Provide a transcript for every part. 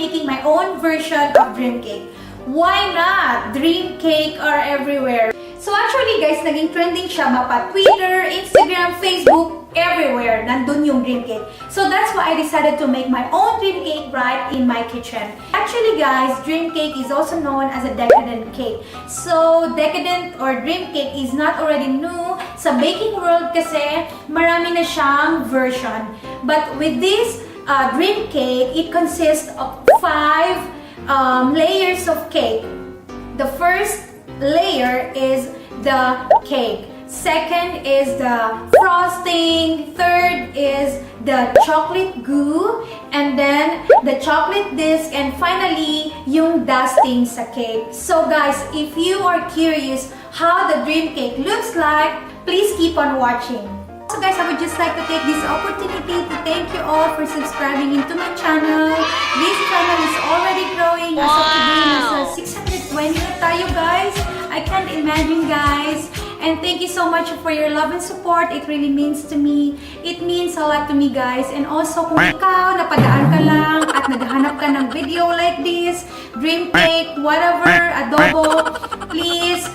making my own version of dream cake. Why not? Dream cake are everywhere. So actually guys, naging trending siya mapa Twitter, Instagram, Facebook, everywhere. Nandun yung dream cake. So that's why I decided to make my own dream cake right in my kitchen. Actually guys, dream cake is also known as a decadent cake. So decadent or dream cake is not already new sa baking world kasi marami na siyang version. But with this dream cake, it consists of 5 layers of cake. The first layer is the cake. Second is the frosting. Third is the chocolate goo. And then the chocolate disc. And finally, yung dusting sa cake. So guys, if you are curious how the dream cake looks like, please keep on watching. So guys, I would just like to take this opportunity to thank you all for subscribing into my channel. This channel is already growing. As of today, nasa 620 na tayo guys. I can't imagine guys. And thank you so much for your love and support. It really means to me. It means a lot to me guys. And also kung ikaw napadaan ka lang at naghahanap ka ng video like this, dream cake, whatever, adobo, please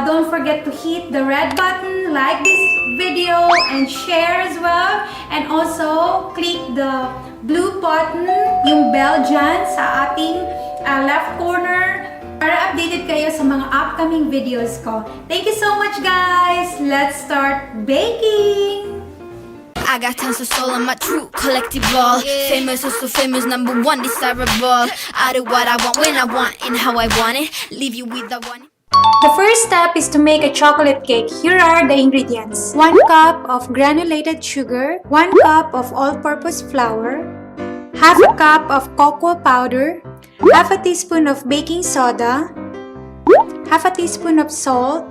don't forget to hit the red button, like this video, and share as well. And also click the blue button, yung bell dyan sa ating left corner, para updated kayo sa mga upcoming videos ko. Thank you so much guys! Let's start baking! I got tons of soul on my true collectible. Famous, so famous, #1 desirable. I do what I want, when I want, and how I want it. Leave you with the one. The first step is to make a chocolate cake. Here are the ingredients. 1 cup of granulated sugar, 1 cup of all-purpose flour, half a cup of cocoa powder, half a teaspoon of baking soda, half a teaspoon of salt,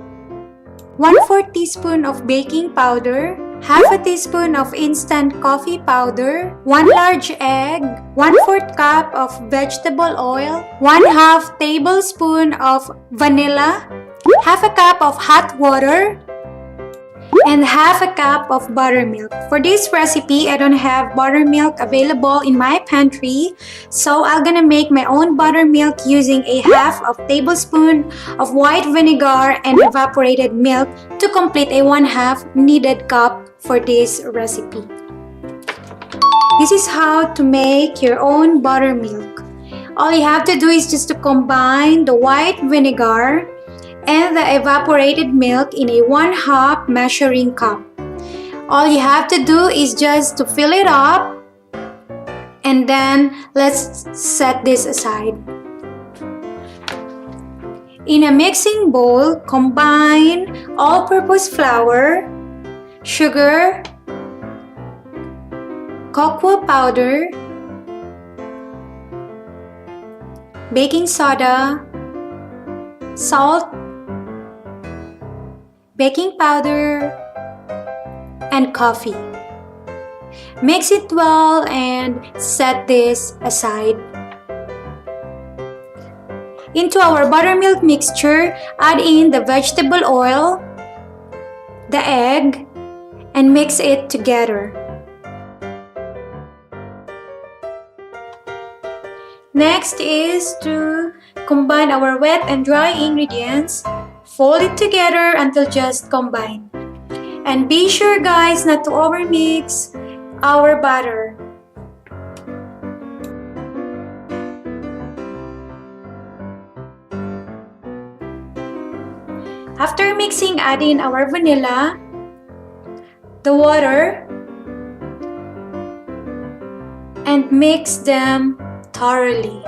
1/4 teaspoon of baking powder, half a teaspoon of instant coffee powder, 1 large egg, 1/4 cup of vegetable oil, 1/2 tablespoon of vanilla, half a cup of hot water, and half a cup of buttermilk. For this recipe, I don't have buttermilk available in my pantry, so I'm gonna make my own buttermilk using a half of tablespoon of white vinegar and evaporated milk to complete a 1/2 needed cup for this recipe. This is how to make your own buttermilk. All you have to do is just to combine the white vinegar and the evaporated milk in a 1/2 measuring cup. All you have to do is just to fill it up, and then let's set this aside. In a mixing bowl, combine all-purpose flour, sugar, cocoa powder, baking soda, salt, baking powder, and coffee. Mix it well and set this aside. Into our buttermilk mixture, add in the vegetable oil, the egg, and mix it together. Next is to combine our wet and dry ingredients. Fold it together until just combined. And be sure guys not to overmix our batter. After mixing, add in our vanilla, the water, and mix them thoroughly.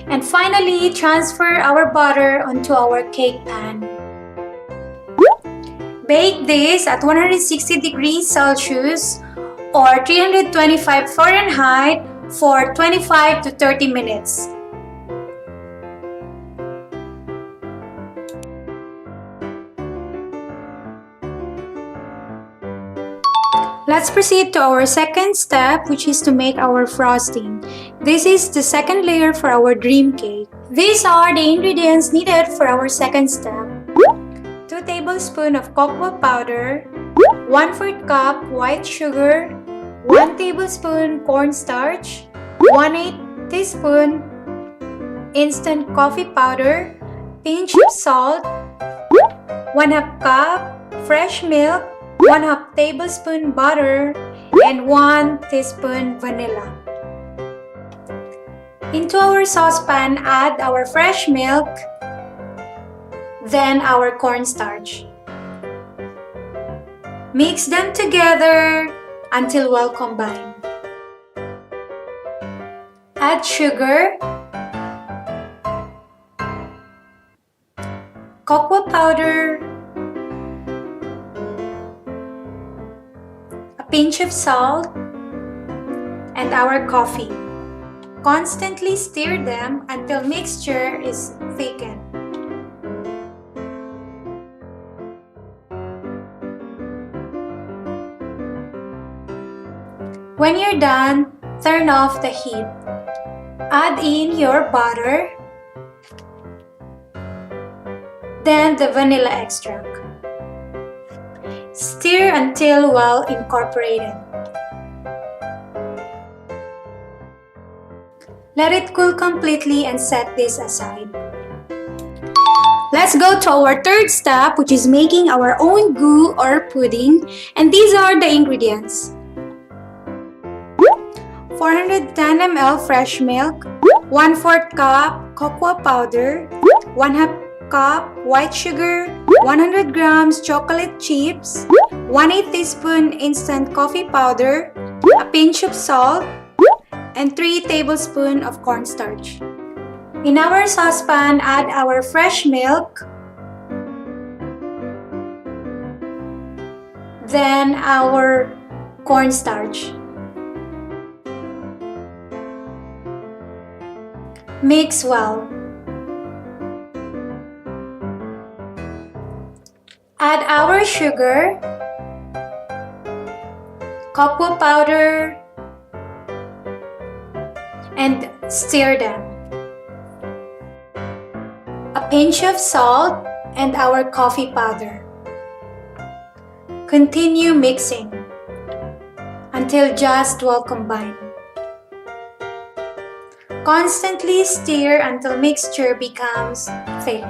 And finally, transfer our butter onto our cake pan. Bake this at 160 degrees Celsius or 325 Fahrenheit for 25 to 30 minutes. Let's proceed to our second step, which is to make our frosting. This is the second layer for our dream cake. These are the ingredients needed for our second step. 2 tablespoons of cocoa powder, 1/4 cup white sugar, 1 tablespoon cornstarch, 1/8 teaspoon instant coffee powder, pinch of salt, 1/2 cup fresh milk, 1/2 tablespoon butter, and 1 teaspoon vanilla. Into our saucepan, add our fresh milk, then our cornstarch. Mix them together until well combined. Add sugar, cocoa powder, a pinch of salt, and our coffee. Constantly stir them until mixture is thickened. When you're done, turn off the heat. Add in your butter, then the vanilla extract. Stir until well incorporated. Let it cool completely and set this aside. Let's go to our third step, which is making our own goo or pudding, and these are the ingredients. 410 ml fresh milk, 1/4 cup cocoa powder, 1/2 cup white sugar, 100 grams chocolate chips, 1/8 teaspoon instant coffee powder, a pinch of salt, and 3 tablespoons of cornstarch. In our saucepan, add our fresh milk, then our cornstarch. Mix well. Add our sugar, cocoa powder, and stir them. A pinch of salt and our coffee powder. Continue mixing until just well combined. Constantly stir until mixture becomes thick.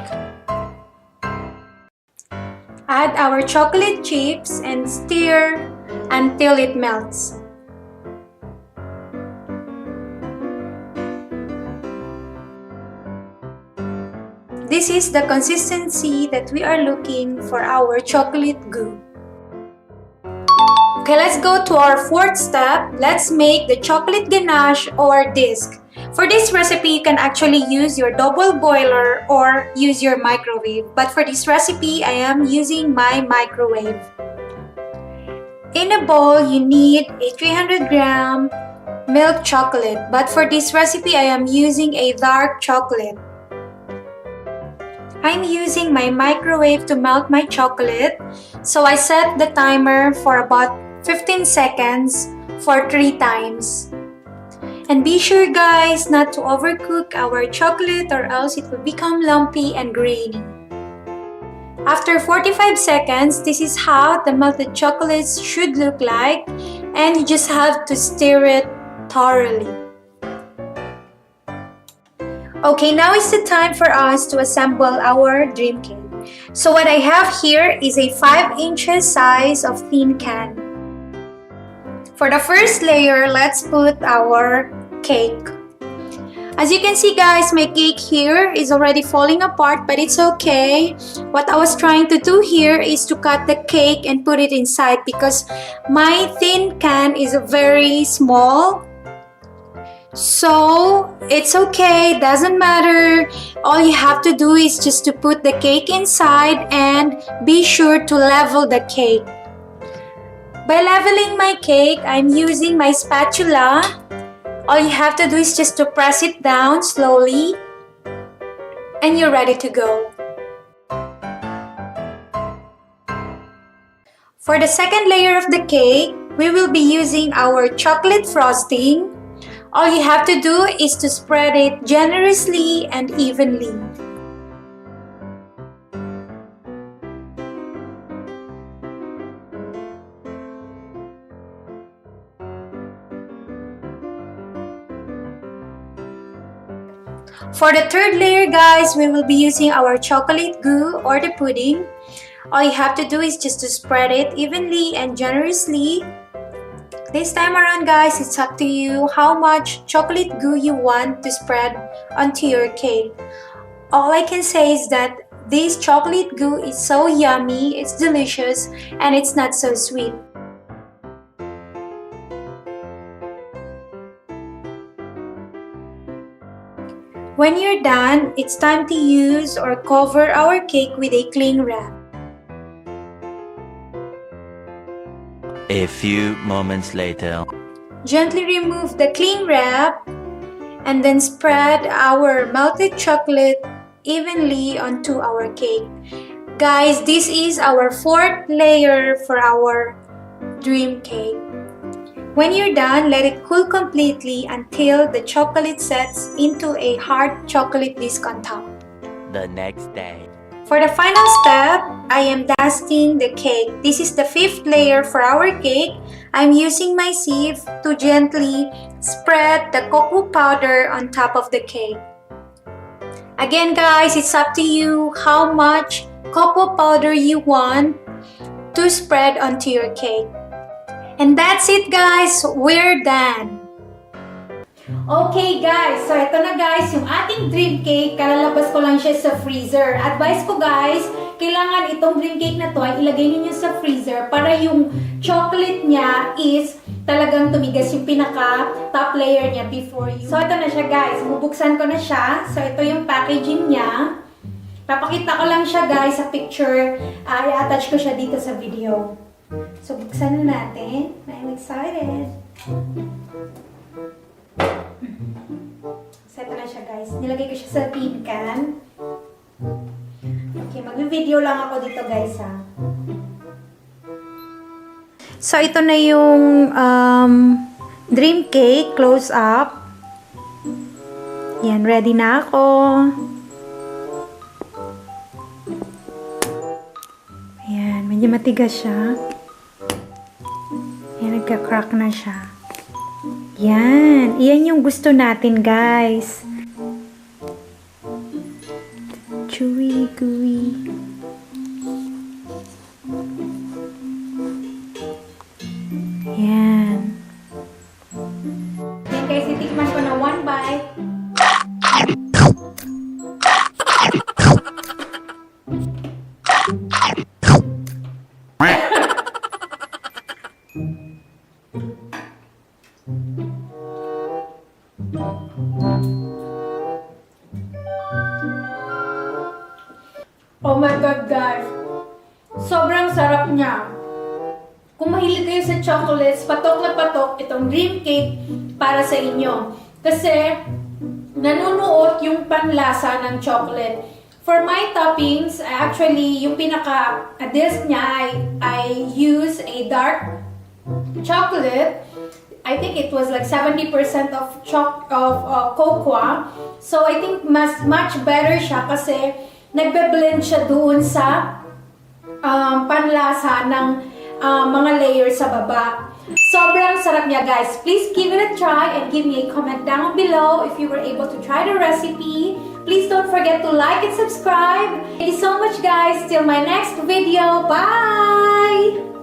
Add our chocolate chips and stir until it melts. This is the consistency that we are looking for our chocolate goo. Okay, let's go to our fourth step. Let's make the chocolate ganache or disc. For this recipe, you can actually use your double boiler or use your microwave. But for this recipe, I am using my microwave. In a bowl, you need a 300-gram milk chocolate. But for this recipe, I am using a dark chocolate. I'm using my microwave to melt my chocolate. So I set the timer for about 15 seconds for 3 times. And be sure guys not to overcook our chocolate or else it will become lumpy and grainy. After 45 seconds, this is how the melted chocolates should look like, and you just have to stir it thoroughly. Okay, now is the time for us to assemble our dream cake. So what I have here is a 5 inches size of thin can. For the first layer, let's put our cake. As you can see guys, my cake here is already falling apart, but it's okay. What I was trying to do here is to cut the cake and put it inside because my thin can is very small. So it's okay, doesn't matter. All you have to do is just to put the cake inside and be sure to level the cake. By leveling my cake, I'm using my spatula. All you have to do is just to press it down slowly and you're ready to go. For the second layer of the cake, we will be using our chocolate frosting. All you have to do is to spread it generously and evenly. For the third layer, guys, we will be using our chocolate goo or the pudding. All you have to do is just to spread it evenly and generously. This time around, guys, it's up to you how much chocolate goo you want to spread onto your cake. All I can say is that this chocolate goo is so yummy, it's delicious, and it's not so sweet. When you're done, it's time to use or cover our cake with a cling wrap. A few moments later. Gently remove the cling wrap and then spread our melted chocolate evenly onto our cake. Guys, this is our fourth layer for our dream cake. When you're done, let it cool completely until the chocolate sets into a hard chocolate disc on top. The next day. For the final step, I am dusting the cake. This is the fifth layer for our cake. I'm using my sieve to gently spread the cocoa powder on top of the cake. Again, guys, it's up to you how much cocoa powder you want to spread onto your cake. And that's it, guys. We're done. Okay guys, so ito na guys, yung ating dream cake, kalalabas ko lang siya sa freezer. Advice ko guys, kailangan itong dream cake na to ay ilagay niyo sa freezer para yung chocolate niya is talagang tumigas yung pinaka top layer niya before you. So ito na siya guys, bubuksan ko na siya. So ito yung packaging niya. Papakita ko lang siya guys sa picture, i-attach ko siya dito sa video. So buksan na natin. I'm excited. Set na siya guys. Nilagay ko siya sa tin can. Okay, mag-video lang ako dito guys ha. So ito na yung dream cake close up. Yan, ready na ako. Ayan, medyo matigas siya. Ayan, nagka-crack na siya. Yan. Iyan yung gusto natin, guys. Chewy, gooey. Yan. Yan, guys. Itikman ko na one bite. Oh my God, guys! Sobrang sarap niya. Kung mahilig kayo sa chocolates, patok na patok itong dream cake para sa inyo. Kasi, nanunuot yung panlasa ng chocolate. For my toppings, actually, yung pinaka-disc niya, I use a dark chocolate. I think it was like 70% of cocoa. So, I think much better siya kasi nagbe-blend siya doon sa panlasa ng mga layers sa baba. Sobrang sarap niya, guys. Please give it a try and give me a comment down below if you were able to try the recipe. Please don't forget to like and subscribe. Thank you so much, guys. Till my next video. Bye!